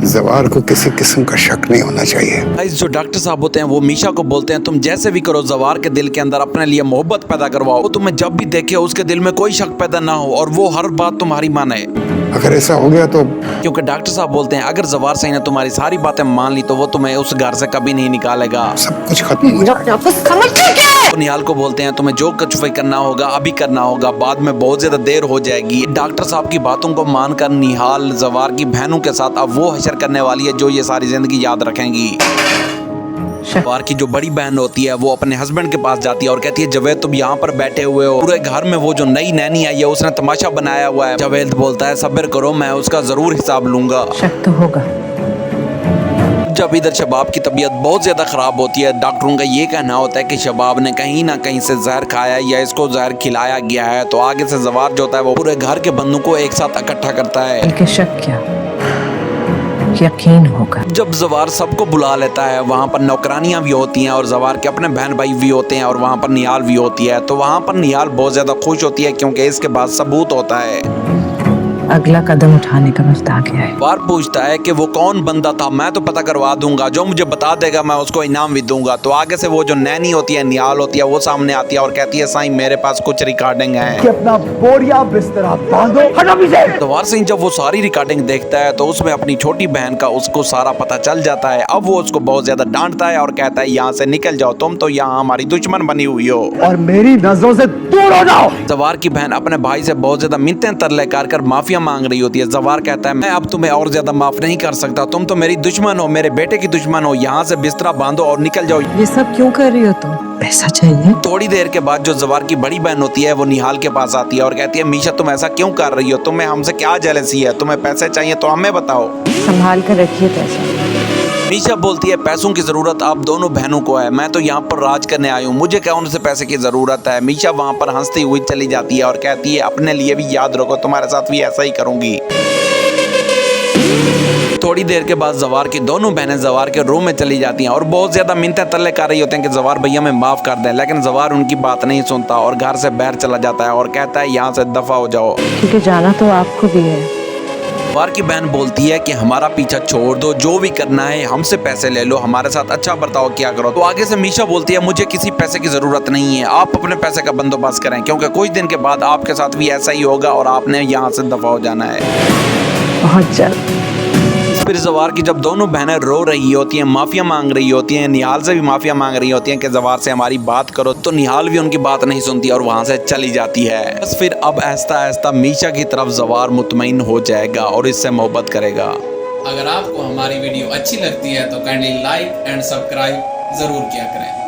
जवार को किसी किस्म का शक नहीं होना चाहिए। गाइस, जो डॉक्टर साहब होते हैं वो मीशा को बोलते हैं तुम जैसे भी करो जवार के दिल के अंदर अपने लिए मोहब्बत पैदा करवाओ, वो तुम्हें जब भी देखे उसके दिल में कोई शक पैदा ना हो और वो हर बात तुम्हारी माने। अगर ऐसा हो गया तो क्योंकि डॉक्टर साहब बोलते हैं अगर जवार सही ने तुम्हारी सारी बातें मान ली तो वो तुम्हें उस घर से कभी नहीं निकालेगा। सब कुछ खत्म हो जाएगा। तो निहाल को बोलते हैं तुम्हें जो कुछ भी करना होगा अभी करना होगा, बाद में बहुत ज्यादा देर हो जाएगी। डॉक्टर साहब की बातों को मानकर निहाल जवार की बहनों के साथ अब वो हशर करने वाली है जो ये सारी जिंदगी याद रखेंगी। जवार की जो बड़ी बहन होती है वो अपने हस्बैंड के पास जाती है और कहती है जवेद तुम यहाँ पर बैठे हुए हो, पूरे घर में वो जो नई नैनी आई है उसने तमाशा बनाया हुआ है। जवेद बोलता है सब्र करो, मैं उसका जरूर हिसाब लूंगा। शक तो होगा। जब इधर शबाब की तबीयत बहुत ज्यादा खराब होती है, डॉक्टरों का ये कहना होता है कि शबाब ने कहीं ना कहीं से जहर खाया या इसको जहर खिलाया गया है। तो आगे से जवार जो होता है वो पूरे घर के बंदों को एक साथ इकट्ठा करता है। बल्कि शक क्या, यकीन होगा। जब जवार सबको बुला लेता है वहाँ पर नौकरानियां भी होती हैं और जवार के अपने बहन भाई भी होते हैं और वहाँ पर निहाल भी होती है। तो वहाँ पर निहाल बहुत ज्यादा खुश होती है क्योंकि इसके बाद सबूत होता है। अगला कदम उठाने का वक्त आ गया है। जवार पूछता है कि वो कौन बंदा था, मैं तो पता करवा दूंगा, जो मुझे बता देगा मैं उसको इनाम भी दूंगा। तो आगे से वो जो नैनी होती है निहाल होती है वो सामने आती है और कहती है साईं मेरे पास कुछ रिकॉर्डिंग है। अपना बोरिया बिस्तरा बांधो, हटो पीछे। जवार सिंह जब वो सारी रिकॉर्डिंग देखता है तो उसमें अपनी छोटी बहन का उसको सारा पता चल जाता है। अब वो उसको बहुत ज्यादा डांटता है और कहता है यहाँ से निकल जाओ, तुम तो यहाँ हमारी दुश्मन बनी हुई हो और मेरी नजरों से दूर हो जाओ। जवार की बहन अपने भाई से बहुत ज्यादा मिन्नतें तरले कर माफिया मांग रही होती है। जवार कहता है मैं अब तुम्हें और ज्यादा माफ नहीं कर सकता, तुम तो मेरी दुश्मन हो, मेरे बेटे की दुश्मन हो, यहाँ से बिस्तरा बांधो और निकल जाओ। ये सब क्यों कर रही हो तुम? पैसा चाहिए? थोड़ी देर के बाद जो जवार की बड़ी बहन होती है वो निहाल के पास आती है और कहती है मीशा तुम ऐसा क्यों कर रही हो, तुम्हें हमसे क्या जेलसी है, तुम्हें पैसे चाहिए तो हमें बताओ। संभाल कर रखिए पैसा। मीशा बोलती है पैसों की जरूरत आप दोनों बहनों को है, मैं तो यहाँ पर राज करने आई हूँ, मुझे क्या उनसे पैसे की जरूरत है। मीशा वहाँ पर हंसती हुई चली जाती है और कहती है अपने लिए भी याद रखो, तुम्हारे साथ भी ऐसा ही करूंगी। थोड़ी देर के बाद जवार की दोनों बहनें जवार के रूम में चली जाती हैं और बहुत ज्यादा मिन्नतें तरले कर रही होते हैं कि जवार भैया में माफ कर दें, लेकिन जवार उनकी बात नहीं सुनता और घर से बाहर चला जाता है और कहता है यहाँ से दफा हो जाओ, क्योंकि जाना तो आपको भी है। जवार की बहन बोलती है कि हमारा पीछा छोड़ दो, जो भी करना है हमसे पैसे ले लो, हमारे साथ अच्छा बर्ताव किया करो। तो आगे से मीशा बोलती है मुझे किसी पैसे की जरूरत नहीं है, आप अपने पैसे का बंदोबस्त करें क्योंकि कुछ दिन के बाद आपके साथ भी ऐसा ही होगा और आपने यहाँ से दफा हो जाना है बहुत जल्द। फिर जवार की जब दोनों बहनें रो रही होती हैं, माफिया मांग रही होती हैं, निहाल से भी माफिया मांग रही होती हैं कि जवार से हमारी बात करो, तो निहाल भी उनकी बात नहीं सुनती और वहां से चली जाती है। बस फिर अब आहिस्ता आहिस्ता मीशा की तरफ जवार मुतमईन हो जाएगा और इससे मोहब्बत करेगा। अगर आपको हमारी वीडियो अच्छी लगती है तो काइंडली लाइक एंड सब्सक्राइब जरूर किया करें।